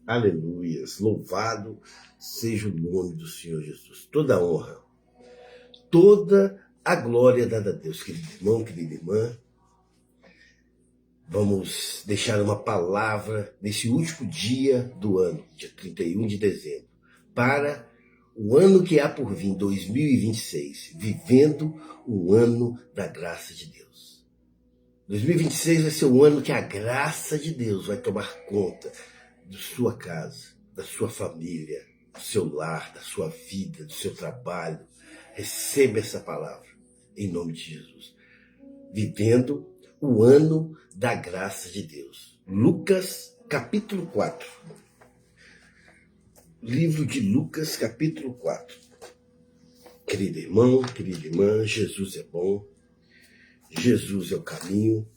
Aleluias, louvado seja o nome do Senhor Jesus. Toda a honra, toda a glória dada a Deus. Querido irmão, querida irmã, vamos deixar uma palavra nesse último dia do ano, dia 31 de dezembro, para o ano que há por vir, 2026, vivendo o ano da graça de Deus. 2026 vai ser o ano que a graça de Deus vai tomar conta da sua casa, da sua família, do seu lar, da sua vida, do seu trabalho. Receba essa palavra, em nome de Jesus. Vivendo o ano da graça de Deus. Lucas, capítulo 4. Livro de Lucas, capítulo 4. Querido irmão, querida irmã, Jesus é bom. Jesus é o caminho.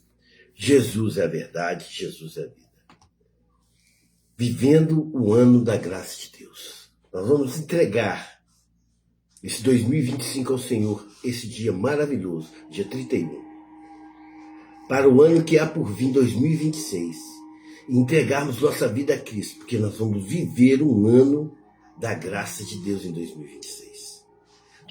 Jesus é a verdade. Jesus é a vida. Vivendo o ano da graça de Deus. Nós vamos entregar esse 2025 ao Senhor, esse dia maravilhoso, dia 31, para o ano que há por vir, 2026, e entregarmos nossa vida a Cristo, porque nós vamos viver um ano da graça de Deus em 2026.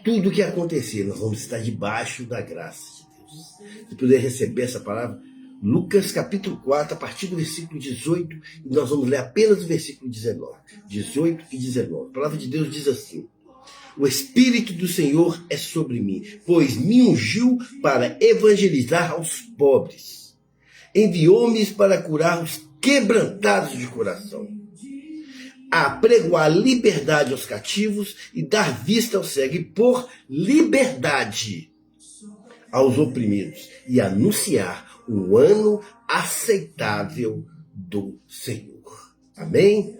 Tudo o que acontecer, nós vamos estar debaixo da graça de Deus. Se puder receber essa palavra, Lucas capítulo 4, a partir do versículo 18, e nós vamos ler apenas o versículo 19, 18 e 19. A palavra de Deus diz assim: o Espírito do Senhor é sobre mim, pois me ungiu para evangelizar aos pobres. Enviou-me para curar os quebrantados de coração, a pregoar liberdade aos cativos e dar vista aos cegos, e pôr liberdade aos oprimidos, e anunciar o ano aceitável do Senhor. Amém?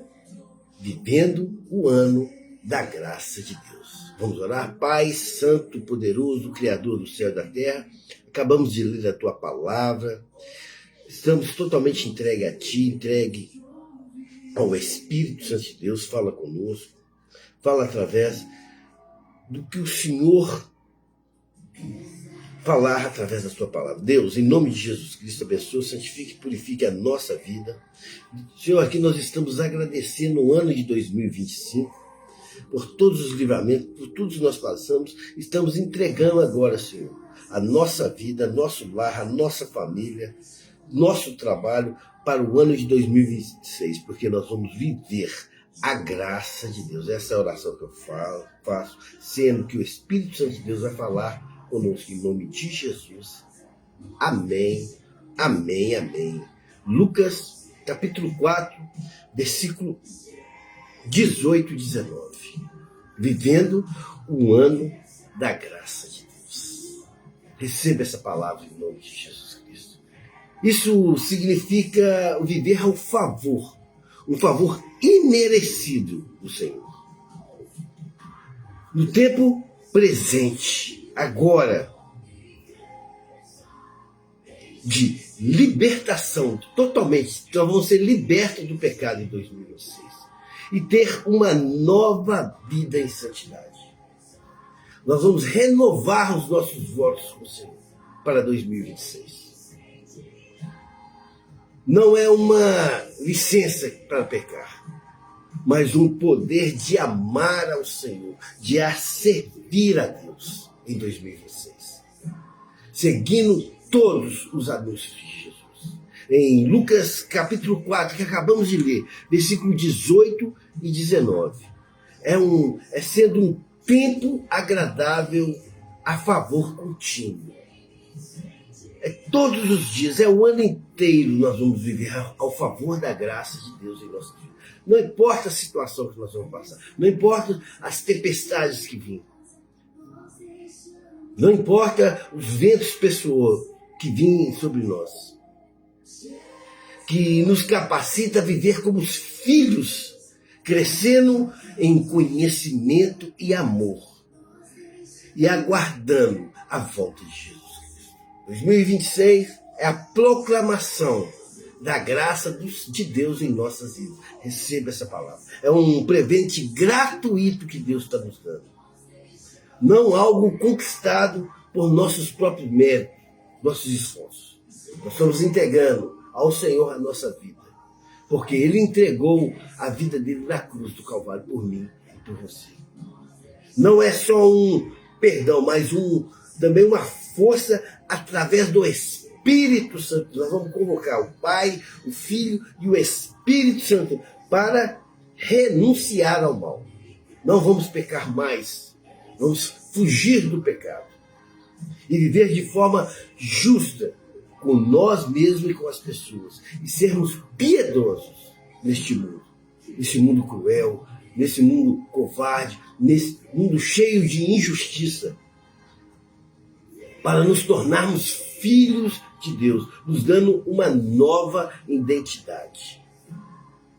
Vivendo o ano da graça de Deus. Vamos orar? Pai santo, poderoso, Criador do céu e da terra, acabamos de ler a Tua palavra, estamos totalmente entregue a Ti, entregue ao Espírito Santo de Deus. Fala conosco, fala através do que o Senhor falar através da Sua palavra. Deus, em nome de Jesus Cristo, abençoe, santifique e purifique a nossa vida. Senhor, aqui nós estamos agradecendo o ano de 2025, por todos os livramentos, por tudo que nós passamos. Estamos entregando agora, Senhor, a nossa vida, nosso lar, a nossa família, nosso trabalho para o ano de 2026, porque nós vamos viver a graça de Deus. Essa é a oração que eu faço, sendo que o Espírito Santo de Deus vai falar conosco em nome de Jesus. Amém, amém, amém. Lucas, capítulo 4, versículo 18 e 19. Vivendo o ano da graça de Deus. Receba essa palavra em nome de Jesus Cristo. Isso significa viver ao favor, um favor imerecido do Senhor. No tempo presente, agora, de libertação totalmente, então vamos ser libertos do pecado em 2026 e ter uma nova vida em santidade. Nós vamos renovar os nossos votos com o Senhor para 2026. Não é uma licença para pecar, mas um poder de amar ao Senhor, de servir a Deus em 2026, seguindo todos os anúncios de Jesus. Em Lucas capítulo 4, que acabamos de ler, versículo 18 e 19, é sendo um tempo agradável a favor contínuo. É todos os dias, é o ano inteiro nós vamos viver ao favor da graça de Deus em nossas vidas. Não importa a situação que nós vamos passar, não importa as tempestades que vêm, não importa os ventos pessoais que vêm sobre nós, que nos capacita a viver como os filhos, crescendo em conhecimento e amor, e aguardando a volta de Jesus Cristo. 2026 é a proclamação da graça de Deus em nossas vidas. Receba essa palavra. É um presente gratuito que Deus está nos dando. Não algo conquistado por nossos próprios méritos, nossos esforços. Nós estamos entregando ao Senhor a nossa vida. porque ele entregou a vida dele na cruz do Calvário por mim e por você. Não é só um perdão, mas também uma força através do Espírito Santo. Nós vamos convocar o Pai, o Filho e o Espírito Santo para renunciar ao mal. Não vamos pecar mais, vamos fugir do pecado e viver de forma justa com nós mesmos e com as pessoas, e sermos piedosos neste mundo cruel, nesse mundo covarde, nesse mundo cheio de injustiça, para nos tornarmos filhos de Deus, nos dando uma nova identidade,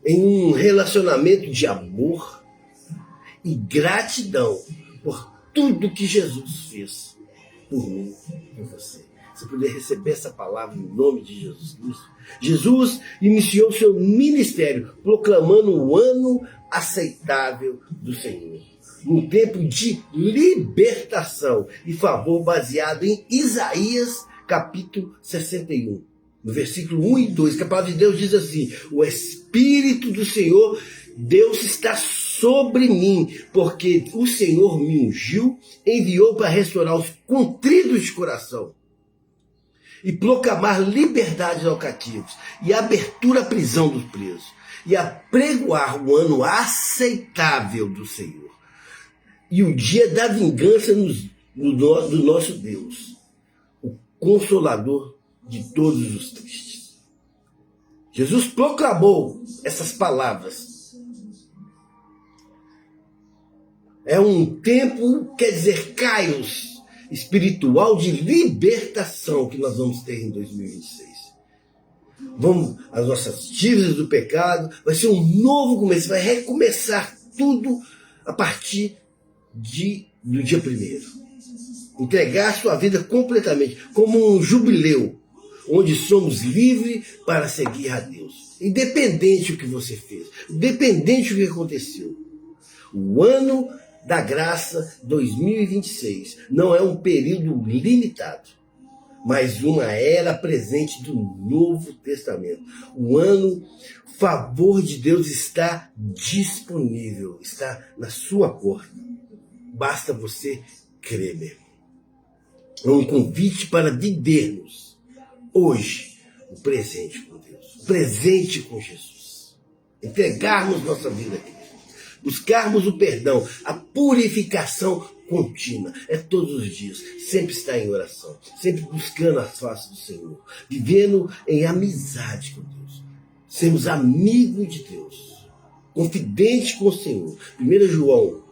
em um relacionamento de amor e gratidão por tudo que Jesus fez por mim e por você. Você poder receber essa palavra em nome de Jesus Cristo. Jesus iniciou seu ministério proclamando o ano aceitável do Senhor, um tempo de libertação e favor baseado em Isaías capítulo 61, no versículo 1 e 2, que a palavra de Deus diz assim: o Espírito do Senhor Deus está sobre mim, porque o Senhor me ungiu, enviou para restaurar os contritos de coração e proclamar liberdade aos cativos e abertura à prisão dos presos, e apregoar o ano aceitável do Senhor e o dia da vingança do nosso Deus, o Consolador de todos os tristes. Jesus proclamou essas palavras. É um tempo, quer dizer, kairos espiritual de libertação que nós vamos ter em 2026. As nossas dívidas do pecado, vai ser um novo começo, vai recomeçar tudo a partir do dia 1º. Entregar sua vida completamente, como um jubileu, onde somos livres para seguir a Deus. Independente do que você fez, independente do que aconteceu. O ano da graça 2026 não é um período limitado, mas uma era presente do Novo Testamento. O favor de Deus está disponível, está na sua porta. Basta você crer, meu irmão. É um convite para vivermos hoje o presente com Deus, o presente com Jesus. Entregarmos nossa vida a Cristo. Buscarmos o perdão, a purificação contínua. É todos os dias, sempre estar em oração, sempre buscando a face do Senhor, vivendo em amizade com Deus. Sermos amigos de Deus, confidentes com o Senhor. 1 João,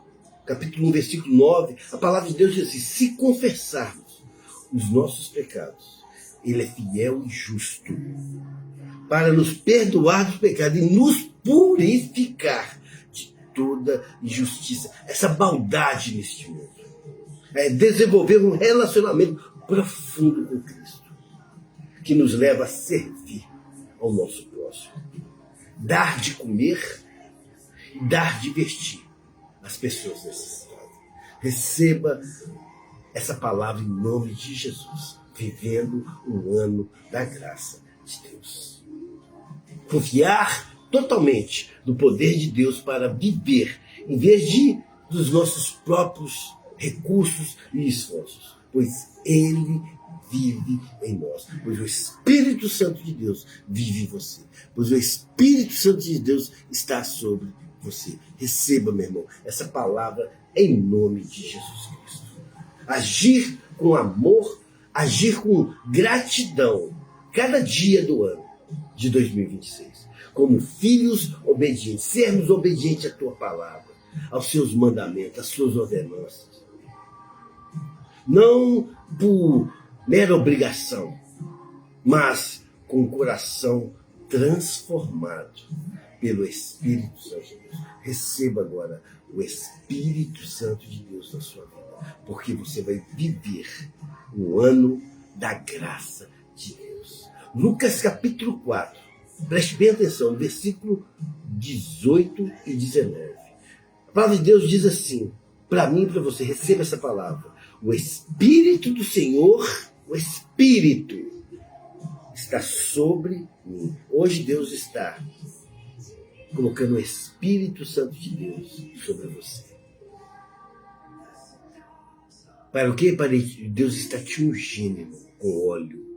capítulo 1, versículo 9, a palavra de Deus diz assim: se confessarmos os nossos pecados, Ele é fiel e justo para nos perdoar dos pecados e nos purificar toda injustiça, essa maldade neste mundo. É desenvolver um relacionamento profundo com Cristo, que nos leva a servir ao nosso próximo. Dar de comer e dar de vestir as pessoas necessitadas. Receba essa palavra em nome de Jesus, vivendo um ano da graça de Deus. Confiar totalmente no poder de Deus para viver, em vez dos nossos próprios recursos e esforços, pois Ele vive em nós, pois o Espírito Santo de Deus vive em você, pois o Espírito Santo de Deus está sobre você. Receba, meu irmão, essa palavra em nome de Jesus Cristo. Agir com amor, agir com gratidão, cada dia do ano de 2026. Como filhos obedientes, sermos obedientes à tua palavra, aos seus mandamentos, às suas ordenanças. Não por mera obrigação, mas com o coração transformado pelo Espírito Santo de Deus. Receba agora o Espírito Santo de Deus na sua vida, porque você vai viver um ano da graça de Deus. Lucas capítulo 4. Preste bem atenção, versículo 18 e 19. A palavra de Deus diz assim, para mim e para você, receba essa palavra. O Espírito do Senhor, o Espírito, está sobre mim. Hoje Deus está colocando o Espírito Santo de Deus sobre você. Para o quê? Para Deus está te ungindo com óleo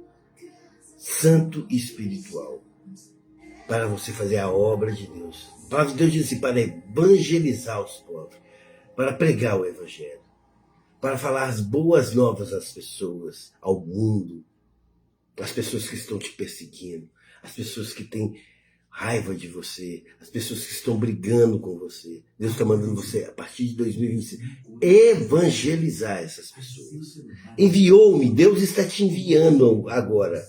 santo e espiritual, para você fazer a obra de Deus. A palavra de Deus diz assim, para evangelizar os povos, para pregar o Evangelho, para falar as boas novas às pessoas, ao mundo, às pessoas que estão te perseguindo, às pessoas que têm raiva de você, as pessoas que estão brigando com você. Deus está mandando você, a partir de 2025, evangelizar essas pessoas. Enviou-me, Deus está te enviando agora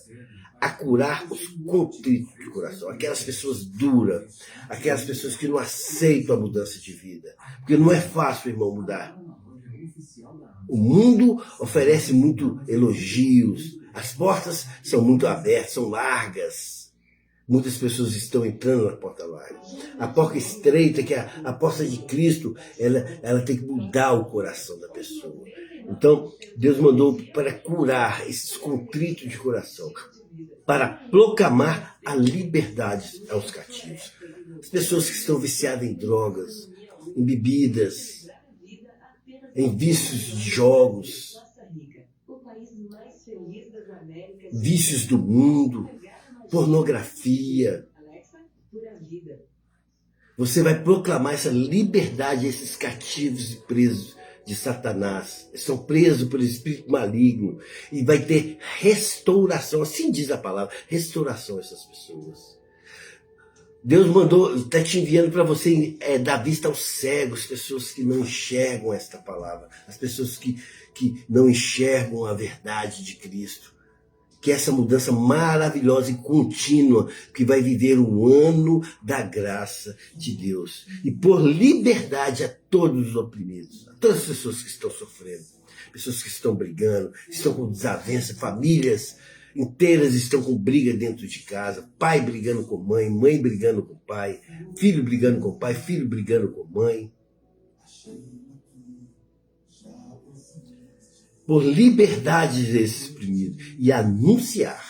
a curar os contritos de coração, aquelas pessoas duras, aquelas pessoas que não aceitam a mudança de vida. Porque não é fácil, irmão, mudar. O mundo oferece muito elogios, as portas são muito abertas, são largas. Muitas pessoas estão entrando na porta larga. A porta estreita, que é a porta de Cristo, ela tem que mudar o coração da pessoa. Então, Deus mandou para curar esses contritos de coração, para proclamar a liberdade aos cativos. As pessoas que estão viciadas em drogas, em bebidas, em vícios de jogos, vícios do mundo, pornografia. Você vai proclamar essa liberdade a esses cativos e presos de Satanás. Eles são presos pelo espírito maligno. E vai ter restauração. Assim diz a palavra. Restauração a essas pessoas. Deus mandou, está te enviando para você dar vista aos cegos, pessoas que não enxergam esta palavra. As pessoas que não enxergam a verdade de Cristo. Que essa mudança maravilhosa e contínua, que vai viver o ano da graça de Deus. E por liberdade a todos os oprimidos, a todas as pessoas que estão sofrendo, pessoas que estão brigando, estão com desavença, famílias inteiras estão com briga dentro de casa, pai brigando com mãe, mãe brigando com pai, filho brigando com pai, filho brigando com mãe. Por liberdade desses oprimidos e anunciar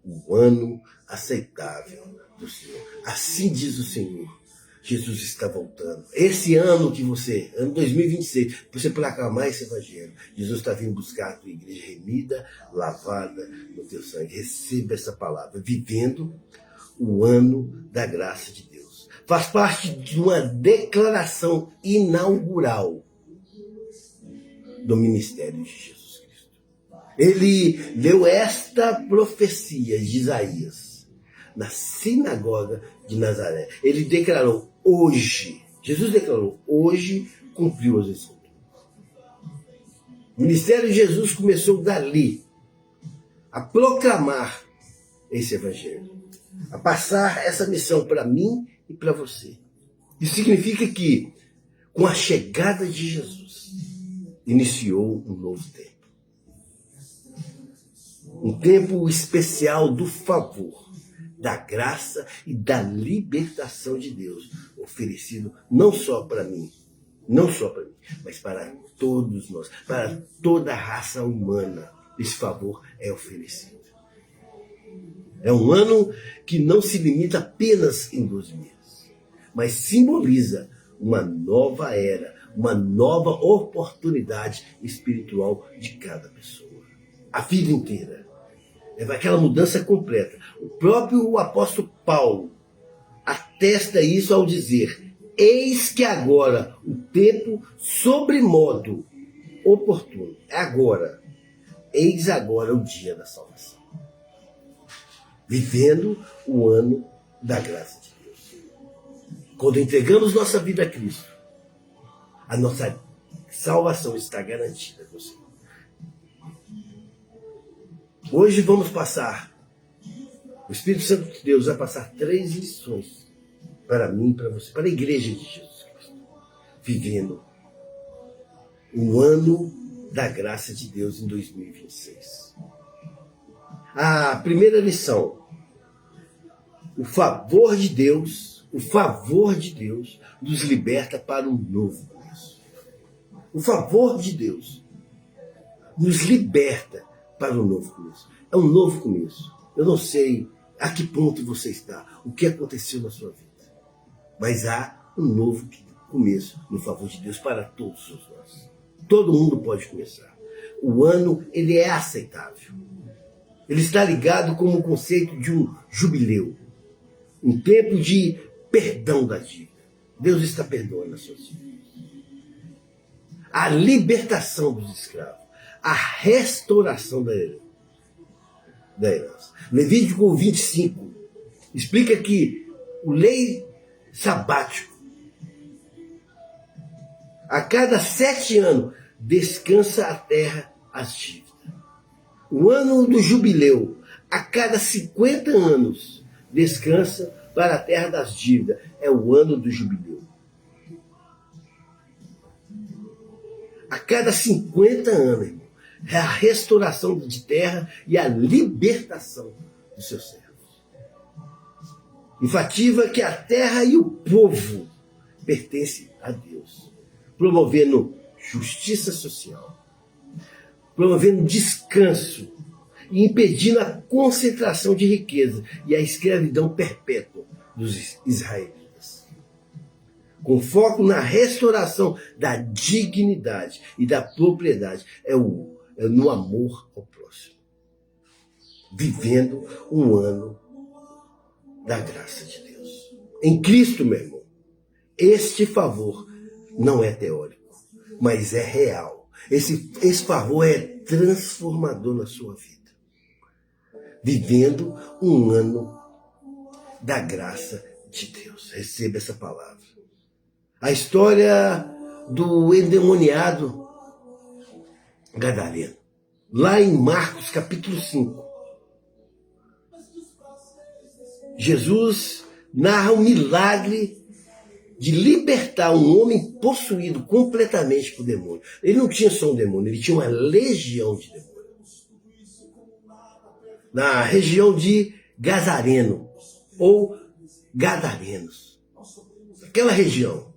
o ano aceitável do Senhor. Assim diz o Senhor. Jesus está voltando. Esse ano que você, ano 2026, você proclamar esse evangelho, Jesus está vindo buscar a tua igreja remida, lavada no teu sangue. Receba essa palavra, vivendo o ano da graça de Deus. Faz parte de uma declaração inaugural do ministério de Jesus Cristo. Ele leu esta profecia de Isaías na sinagoga de Nazaré. Ele declarou hoje, Jesus declarou, hoje cumpriu as escrituras. O ministério de Jesus começou dali, a proclamar esse evangelho, a passar essa missão para mim e para você. Isso significa que, com a chegada de Jesus, iniciou um novo tempo. Um tempo especial do favor, da graça e da libertação de Deus, oferecido não só para mim, mas para todos nós, para toda a raça humana. Esse favor é oferecido. É um ano que não se limita apenas em 12 meses, mas simboliza uma nova era, uma nova oportunidade espiritual de cada pessoa. A vida inteira. É aquela mudança completa. O próprio apóstolo Paulo atesta isso ao dizer: eis que agora o tempo sobremodo oportuno. É agora. Eis agora o dia da salvação. Vivendo o ano da graça de Deus. Quando entregamos nossa vida a Cristo, a nossa salvação está garantida com o Senhor. Hoje vamos passar, o Espírito Santo de Deus vai passar 3 lições para mim e para você, para a igreja de Jesus Cristo. Vivendo o ano da graça de Deus em 2026. A primeira lição: o favor de Deus nos liberta para um novo começo. O favor de Deus nos liberta para um novo começo. É um novo começo. Eu não sei a que ponto você está, o que aconteceu na sua vida. Mas há um novo começo no favor de Deus para todos nós. Todo mundo pode começar. O ano, ele é aceitável. Ele está ligado com o conceito de um jubileu. Um tempo de perdão da dívida. Deus está perdoando as suas dívidas. A libertação dos escravos. A restauração da herança. Levítico 25 explica que o lei sabático, a cada 7 anos, descansa a terra as dívidas. O ano do jubileu, a cada 50 anos, descansa para a terra das dívidas. É o ano do jubileu. A cada 50 anos, irmão, é a restauração de terra e a libertação dos seus servos. Enfatiza que a terra e o povo pertencem a Deus, promovendo justiça social, promovendo descanso e impedindo a concentração de riqueza e a escravidão perpétua dos israelitas. Com foco na restauração da dignidade e da propriedade, é no amor ao próximo. Vivendo um ano da graça de Deus. Em Cristo, meu irmão, este favor não é teórico, mas é real. Esse favor é transformador na sua vida. Vivendo um ano da graça de Deus. Receba essa palavra. A história do endemoniado gadareno. Lá em Marcos capítulo 5. Jesus narra um milagre de libertar um homem possuído completamente por demônio. Ele não tinha só um demônio, ele tinha uma legião de demônios. Na região de Gazareno, ou Gadarenos. Aquela região.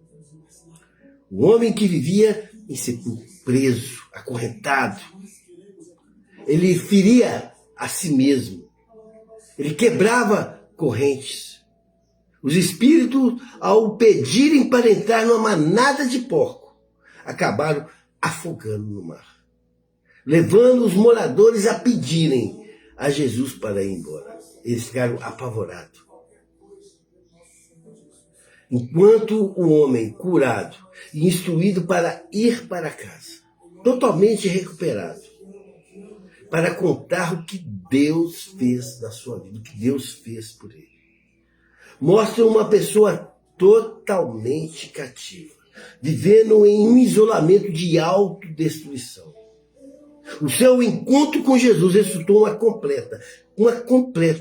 Um homem que vivia em sepulcro, preso, acorrentado. Ele feria a si mesmo. Ele quebrava correntes. Os espíritos, ao pedirem para entrar numa manada de porco, acabaram afogando no mar, levando os moradores a pedirem a Jesus para ir embora. Eles ficaram apavorados. Enquanto o homem curado e instruído para ir para casa, totalmente recuperado, para contar o que Deus fez na sua vida, o que Deus fez por ele. Mostra uma pessoa totalmente cativa, vivendo em um isolamento de autodestruição. O seu encontro com Jesus resultou uma completa,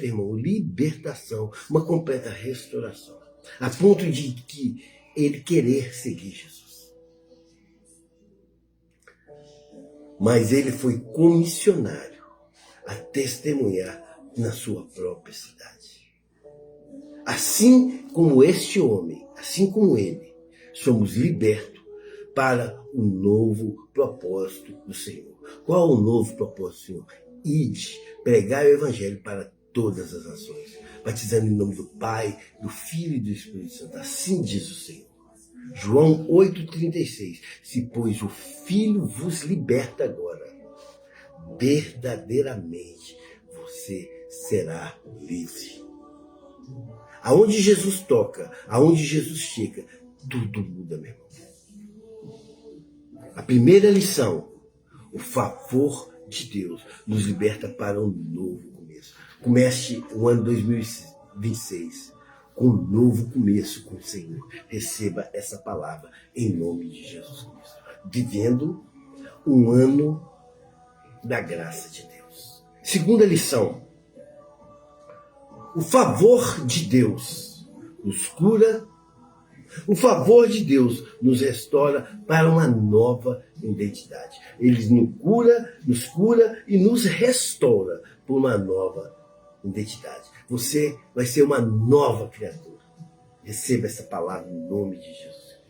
irmão, libertação, uma completa restauração, a ponto de que ele querer seguir Jesus. Mas ele foi comissionário a testemunhar na sua própria cidade. Assim como este homem, assim como ele, somos libertos para um novo propósito do Senhor. Qual é o novo propósito do Senhor? Ide, pregai o Evangelho para todas as nações, batizando em nome do Pai, do Filho e do Espírito Santo. Assim diz o Senhor. João 8,36. Se, pois, o Filho vos liberta agora, verdadeiramente você será livre. Aonde Jesus toca, aonde Jesus chega, tudo muda, meu irmão. A primeira lição, o favor de Deus nos liberta para um novo começo. Comece o ano 2026 com um novo começo com o Senhor. Receba essa palavra em nome de Jesus Cristo. Vivendo um ano da graça de Deus. Segunda lição. O favor de Deus nos cura. O favor de Deus nos restaura para uma nova identidade. Ele nos cura e nos restaura por uma nova identidade. Você vai ser uma nova criatura. Receba essa palavra em nome de Jesus.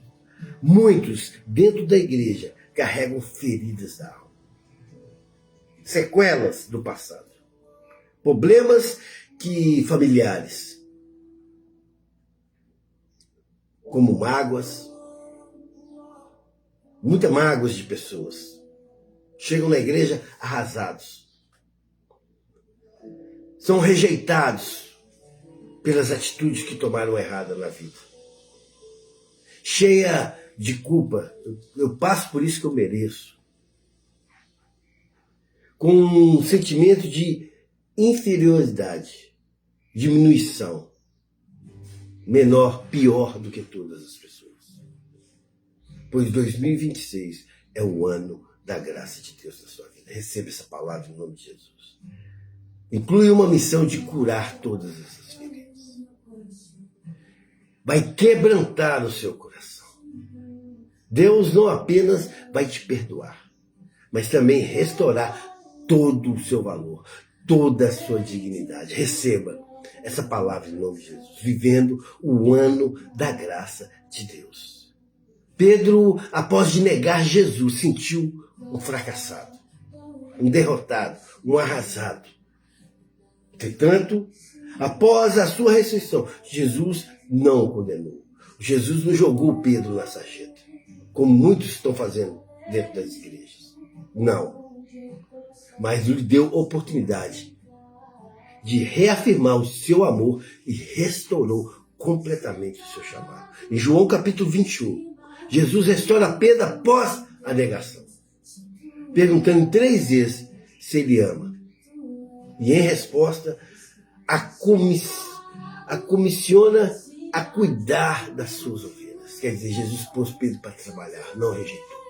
Muitos dentro da igreja carregam feridas da alma, sequelas do passado, problemas familiares, como mágoas, muitas mágoas de pessoas. Chegam na igreja arrasados. São rejeitados pelas atitudes que tomaram errada na vida. Cheia de culpa, eu passo por isso que eu mereço. Com um sentimento de inferioridade, diminuição, menor, pior do que todas as pessoas. Pois 2026 é o ano da graça de Deus na sua vida. Receba essa palavra em nome de Jesus. Inclui uma missão de curar todas essas feridas. Vai quebrantar o seu coração. Deus não apenas vai te perdoar, mas também restaurar todo o seu valor, toda a sua dignidade. Receba essa palavra em nome de Jesus. Vivendo o ano da graça de Deus. Pedro, após de negar Jesus, sentiu um fracassado, um derrotado, um arrasado. Entretanto, após a sua ressurreição, Jesus não o condenou. Jesus não jogou Pedro na sarjeta, como muitos estão fazendo dentro das igrejas. Não. Mas lhe deu oportunidade de reafirmar o seu amor e restaurou completamente o seu chamado. Em João capítulo 21, Jesus restaura Pedro após a negação, perguntando 3 vezes se ele ama. E em resposta, a comissiona a cuidar das suas ovelhas. Quer dizer, Jesus pôs Pedro para trabalhar, não rejeitou.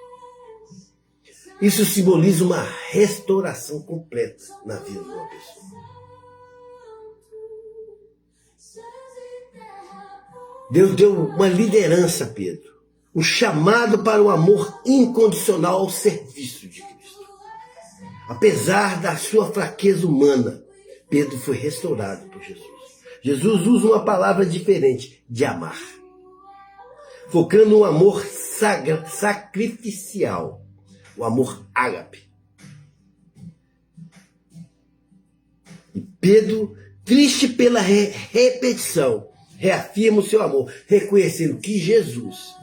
Isso simboliza uma restauração completa na vida de uma pessoa. Deus deu uma liderança a Pedro, um chamado para o amor incondicional ao serviço de Cristo. Apesar da sua fraqueza humana, Pedro foi restaurado por Jesus. Jesus usa uma palavra diferente, de amar, focando no amor sacrificial, o amor ágape. E Pedro, triste pela repetição, reafirma o seu amor, reconhecendo que Jesus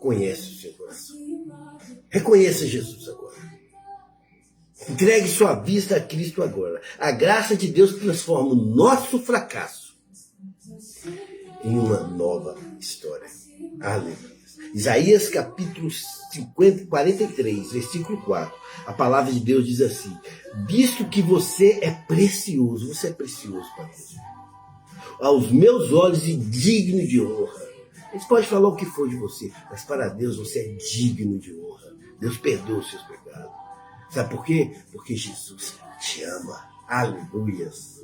conhece o seu coração. Reconheça Jesus agora. Entregue sua vida a Cristo agora. A graça de Deus transforma o nosso fracasso em uma nova história. Aleluia. Isaías capítulo 43, versículo 4. A palavra de Deus diz assim: visto que você é precioso para Deus, aos meus olhos e digno de honra. Eles podem falar o que for de você, mas para Deus você é digno de honra. Deus perdoa os seus pecados. Sabe por quê? Porque Jesus te ama. Aleluias.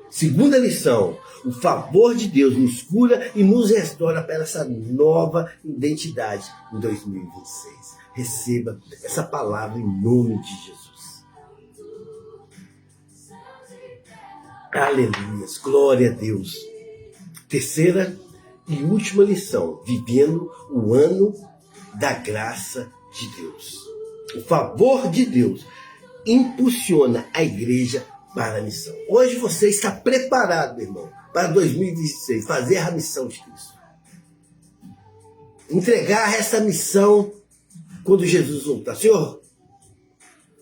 Segunda lição: o favor de Deus nos cura e nos restaura para essa nova identidade em 2026. Receba essa palavra em nome de Jesus. Aleluias. Glória a Deus. Terceira e última lição: vivendo o ano da graça de Deus. O favor de Deus impulsiona a igreja para a missão. Hoje você está preparado, meu irmão, para 2026, fazer a missão de Cristo. Entregar essa missão quando Jesus voltar. Senhor,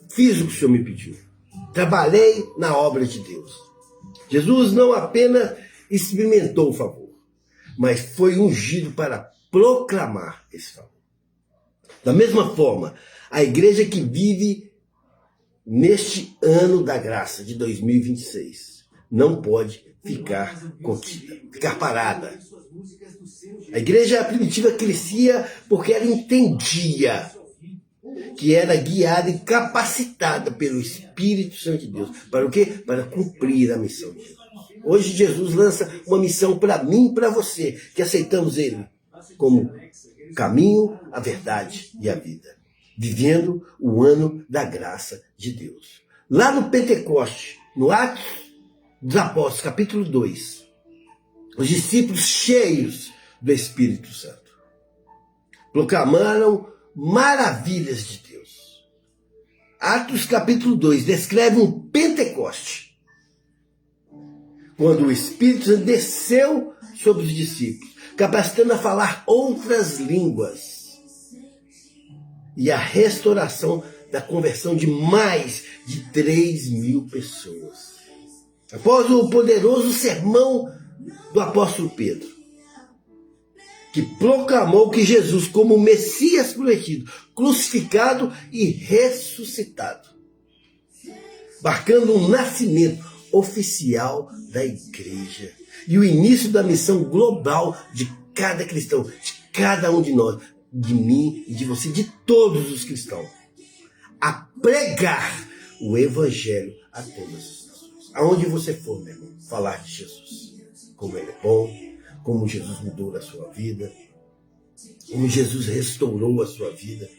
fiz o que o Senhor me pediu. Trabalhei na obra de Deus. Jesus não apenas experimentou o favor, mas foi ungido para proclamar esse favor. Da mesma forma, a igreja que vive neste ano da graça de 2026 não pode ficar contida, ficar parada. A igreja primitiva crescia porque ela entendia que era guiada e capacitada pelo Espírito Santo de Deus. Para o quê? Para cumprir a missão de Jesus. Hoje Jesus lança uma missão para mim e para você, que aceitamos Ele como caminho, a verdade e a vida. Vivendo o ano da graça de Deus. Lá no Pentecoste, no Atos dos Apóstolos, capítulo 2, os discípulos cheios do Espírito Santo proclamaram maravilhas de Deus. Atos capítulo 2 descreve um Pentecoste, quando o Espírito Santo desceu sobre os discípulos, capacitando a falar outras línguas e a restauração da conversão de mais de 3.000 pessoas. Após o poderoso sermão do apóstolo Pedro, que proclamou que Jesus, como o Messias prometido, crucificado e ressuscitado, marcando um nascimento oficial da igreja e o início da missão global de cada cristão, de cada um de nós, de mim e de você, de todos os cristãos, a pregar o evangelho a todas as nações. Aonde você for, meu irmão, falar de Jesus, como ele é bom, como Jesus mudou a sua vida, como Jesus restaurou a sua vida.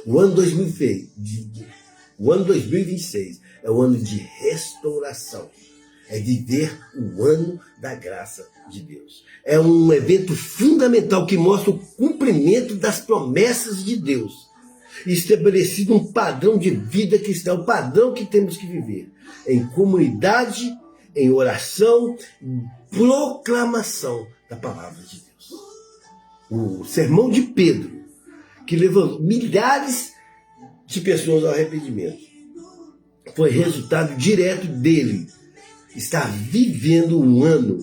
O ano 2026 é o ano de restauração. É viver o ano da graça de Deus. É um evento fundamental que mostra o cumprimento das promessas de Deus, estabelecido um padrão de vida cristã, um padrão que temos que viver em comunidade, em oração, em proclamação da palavra de Deus. O sermão de Pedro, que levou milhares de pessoas ao arrependimento, foi resultado direto dele estar vivendo um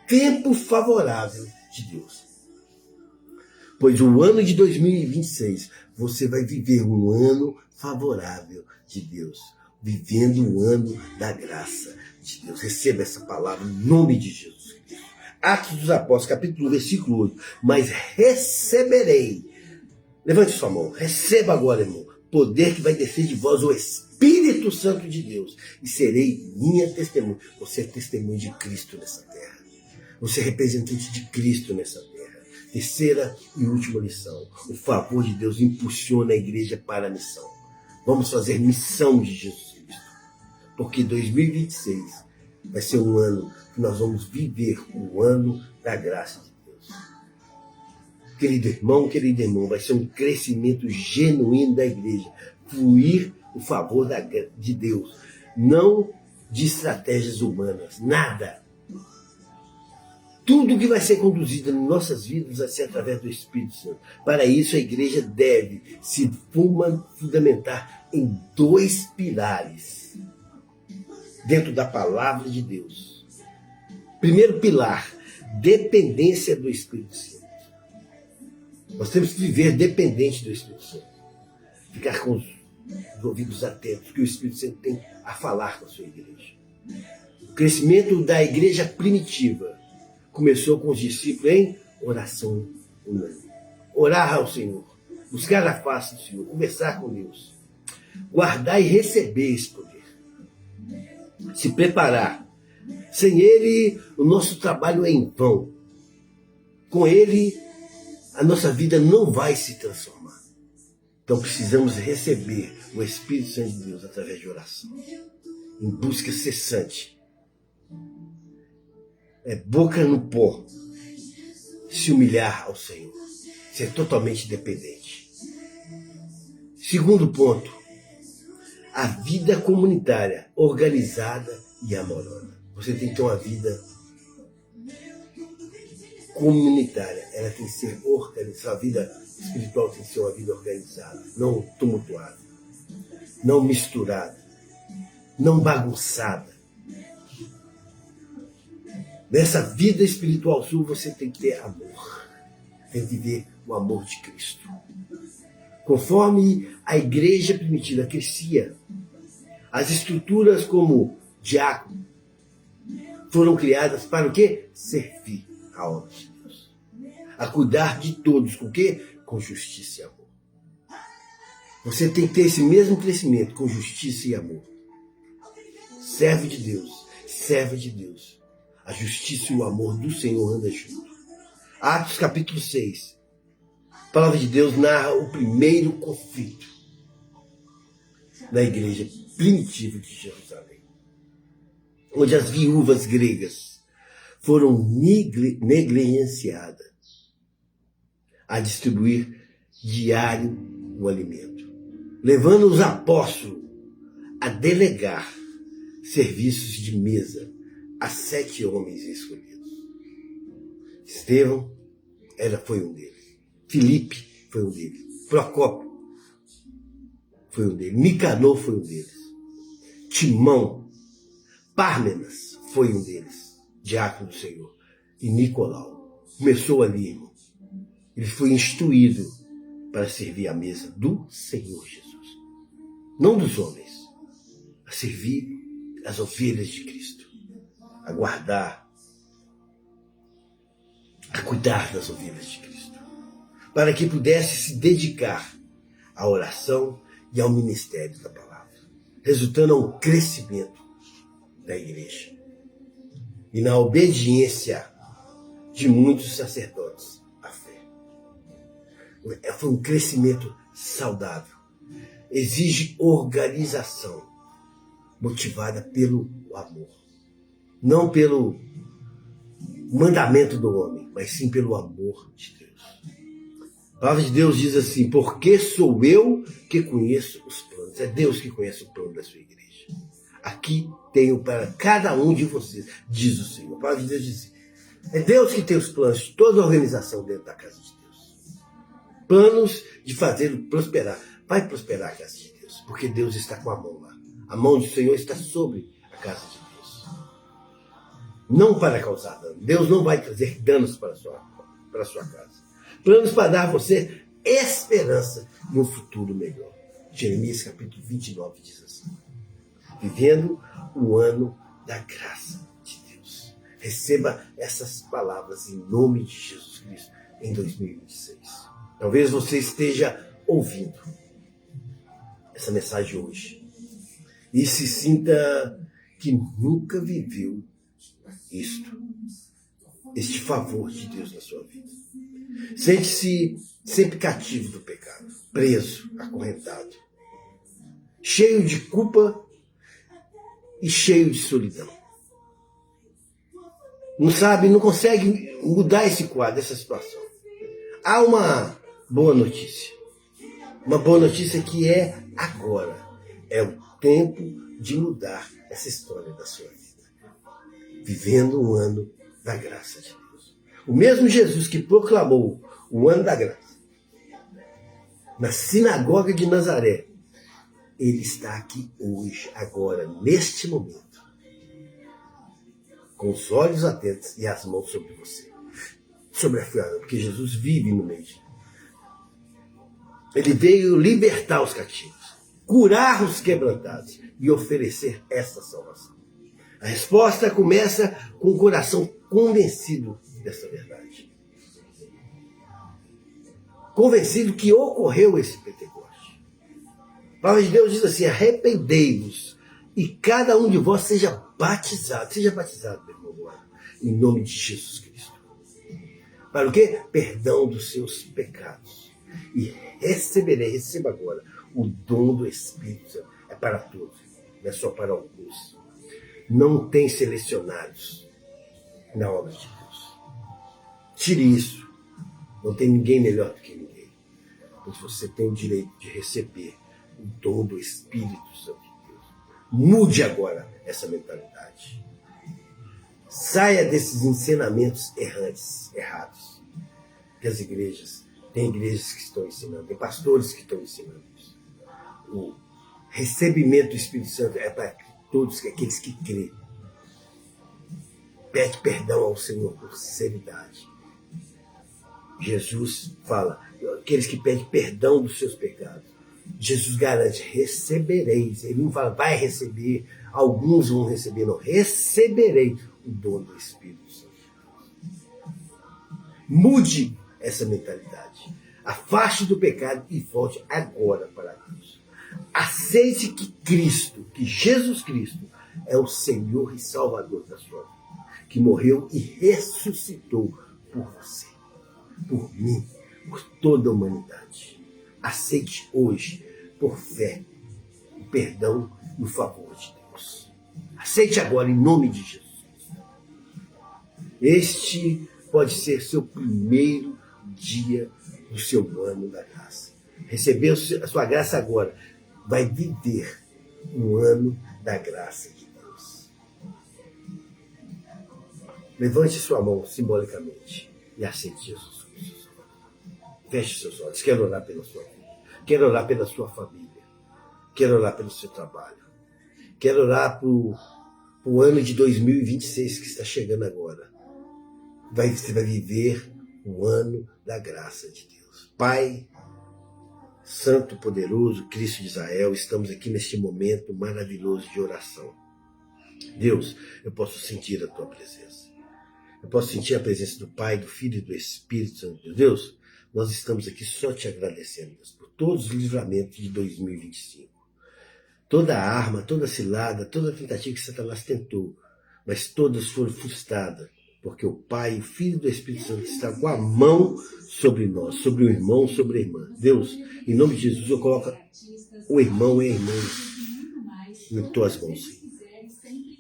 tempo favorável de Deus. Pois o ano de 2026, você vai viver um ano favorável de Deus, vivendo o ano da graça de Deus. Receba essa palavra em nome de Jesus Cristo. Atos dos Apóstolos, capítulo 1, versículo 8. Mas receberei, levante sua mão, receba agora, irmão, poder que vai descer de vós o Espírito Santo de Deus, e serei minha testemunha. Você é testemunha de Cristo nessa terra. Você é representante de Cristo nessa terra. Terceira e última lição. O favor de Deus impulsiona a igreja para a missão. Vamos fazer missão de Jesus Cristo. Porque 2026 vai ser um ano que nós vamos viver o ano da graça de Deus. Querido irmão, querido irmão, vai ser um crescimento genuíno da igreja. Fluir o favor de Deus. Não de estratégias humanas. Nada. Tudo que vai ser conduzido em nossas vidas vai ser através do Espírito Santo. Para isso, a igreja deve se fundamentar em 2 pilares dentro da palavra de Deus. Primeiro pilar, dependência do Espírito Santo. Nós temos que viver dependente do Espírito Santo. Ficar com os ouvidos atentos, que o Espírito Santo tem a falar com a sua igreja. O crescimento da igreja primitiva começou com os discípulos em oração unânime. Orar ao Senhor, buscar a face do Senhor, conversar com Deus, guardar e receber esse poder, se preparar. Sem Ele, o nosso trabalho é em vão. Com Ele, a nossa vida não vai se transformar. Então precisamos receber o Espírito Santo de Deus através de oração, em busca cessante. É boca no pó, se humilhar ao Senhor, ser totalmente dependente. Segundo ponto, a vida comunitária, organizada e amorosa. Você tem que ter uma vida comunitária, ela tem que ser organizada. A vida espiritual tem que ser uma vida organizada, não tumultuada, não misturada, não bagunçada. Nessa vida espiritual sua, você tem que ter amor. Tem que viver o amor de Cristo. Conforme a igreja primitiva crescia, as estruturas como diácono foram criadas para o quê? Servir a obra de Deus. A cuidar de todos. Com o quê? Com justiça e amor. Você tem que ter esse mesmo crescimento com justiça e amor. Serve de Deus. Serve de Deus. A justiça e o amor do Senhor andam juntos. Atos capítulo 6. A palavra de Deus narra o primeiro conflito na igreja primitiva de Jerusalém, onde as viúvas gregas foram negligenciadas a distribuir diário o alimento, levando os apóstolos a delegar serviços de mesa a 7 homens escolhidos: Estevão, foi um deles. Filipe foi um deles. Procópio foi um deles. Nicanor foi um deles. Timão, Pármenas foi um deles, diácono do Senhor. E Nicolau. Começou ali, irmão. Ele foi instruído para servir à mesa do Senhor Jesus. Não dos homens. A servir as ovelhas de Cristo. A guardar, a cuidar das ovelhas de Cristo. Para que pudesse se dedicar à oração e ao ministério da palavra. Resultando a um crescimento da igreja. E na obediência de muitos sacerdotes à fé. Foi um crescimento saudável. Exige organização, motivada pelo amor. Não pelo mandamento do homem, mas sim pelo amor de Deus. A palavra de Deus diz assim, porque sou eu que conheço os planos. É Deus que conhece o plano da sua igreja. Aqui tenho para cada um de vocês, diz o Senhor. A palavra de Deus diz assim, é Deus que tem os planos de toda a organização dentro da casa de Deus. Planos de fazê-lo prosperar. Vai prosperar a casa de Deus, porque Deus está com a mão lá. A mão do Senhor está sobre a casa de Deus. Não para causar dano. Deus não vai trazer danos para a sua casa. Planos para dar a você esperança e um futuro melhor. Jeremias capítulo 29 diz assim. Vivendo o ano da graça de Deus. Receba essas palavras em nome de Jesus Cristo em 2026. Talvez você esteja ouvindo essa mensagem hoje e se sinta que nunca viveu este favor de Deus na sua vida. Sente-se sempre cativo do pecado, preso, acorrentado, cheio de culpa e cheio de solidão. Não consegue mudar esse quadro, essa situação. Há uma boa notícia. Uma boa notícia que é agora. É o tempo de mudar essa história da sua vida. Vivendo um ano da graça de Deus. O mesmo Jesus que proclamou o ano da graça na sinagoga de Nazaré, ele está aqui hoje, agora, neste momento, com os olhos atentos e as mãos sobre você, sobre a fiada, porque Jesus vive no meio de nós. Ele veio libertar os cativos, curar os quebrantados e oferecer esta salvação. A resposta começa com o coração convencido dessa verdade. Convencido que ocorreu esse Pentecoste. A palavra de Deus diz assim, arrependei-vos e cada um de vós seja batizado. Seja batizado, meu irmão, agora, em nome de Jesus Cristo. Para o quê? Perdão dos seus pecados. E receba agora o dom do Espírito Santo. É para todos, não é só para alguns. Não tem selecionados na obra de Deus. Tire isso. Não tem ninguém melhor do que ninguém. Mas você tem o direito de receber o dom do Espírito Santo de Deus. Mude agora essa mentalidade. Saia desses ensinamentos errados. Que as igrejas, tem igrejas que estão ensinando, tem pastores que estão ensinando isso. O recebimento do Espírito Santo é para todos aqueles que crêem. Pede perdão ao Senhor por sinceridade. Jesus fala, aqueles que pedem perdão dos seus pecados. Jesus garante, recebereis. Ele não fala, vai receber, alguns vão receber, não. Receberei o dom do Espírito Santo. Mude essa mentalidade. Afaste do pecado e volte agora para Deus. Aceite que Cristo, que Jesus Cristo, é o Senhor e Salvador da sua vida. Que morreu e ressuscitou por você, por mim, por toda a humanidade. Aceite hoje, por fé, o perdão e o favor de Deus. Aceite agora, em nome de Jesus. Este pode ser seu primeiro dia do seu ano da graça. Receber a sua graça agora. Vai viver um ano da graça de Deus. Levante sua mão simbolicamente e aceite Jesus Cristo. Feche seus olhos. Quero orar pela sua vida. Quero orar pela sua família. Quero orar pelo seu trabalho. Quero orar por o ano de 2026 que está chegando agora. Você vai viver o ano da graça de Deus. Pai, Santo, poderoso, Cristo de Israel, estamos aqui neste momento maravilhoso de oração. Deus, eu posso sentir a tua presença. Eu posso sentir a presença do Pai, do Filho e do Espírito Santo. Deus, nós estamos aqui só te agradecendo, Deus, por todos os livramentos de 2025. Toda arma, toda cilada, toda tentativa que Satanás tentou, mas todas foram frustradas, porque o Pai, o Filho e o Espírito Santo estão com a mão sobre nós, sobre o irmão, sobre a irmã. Deus, em nome de Jesus, eu coloco o irmão e a irmã em tuas mãos, Senhor.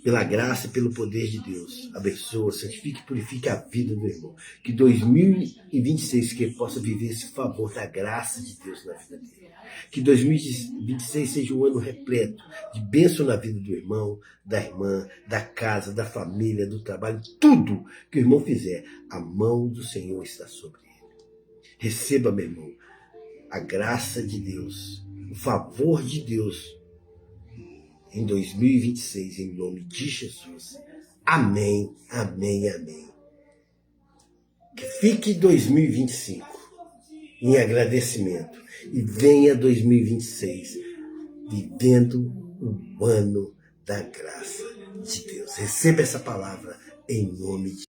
Pela graça e pelo poder de Deus, abençoa, santifique e purifique a vida do irmão. Que 2026 que ele possa viver esse favor da graça de Deus na vida dele. Que 2026 seja um ano repleto de bênção na vida do irmão, da irmã, da casa, da família, do trabalho, tudo que o irmão fizer, a mão do Senhor está sobre ele. Receba, meu irmão, a graça de Deus, o favor de Deus em 2026, em nome de Jesus. Amém, amém, amém. Que fique 2025 em agradecimento e venha 2026 vivendo o ano da graça de Deus. Receba essa palavra em nome de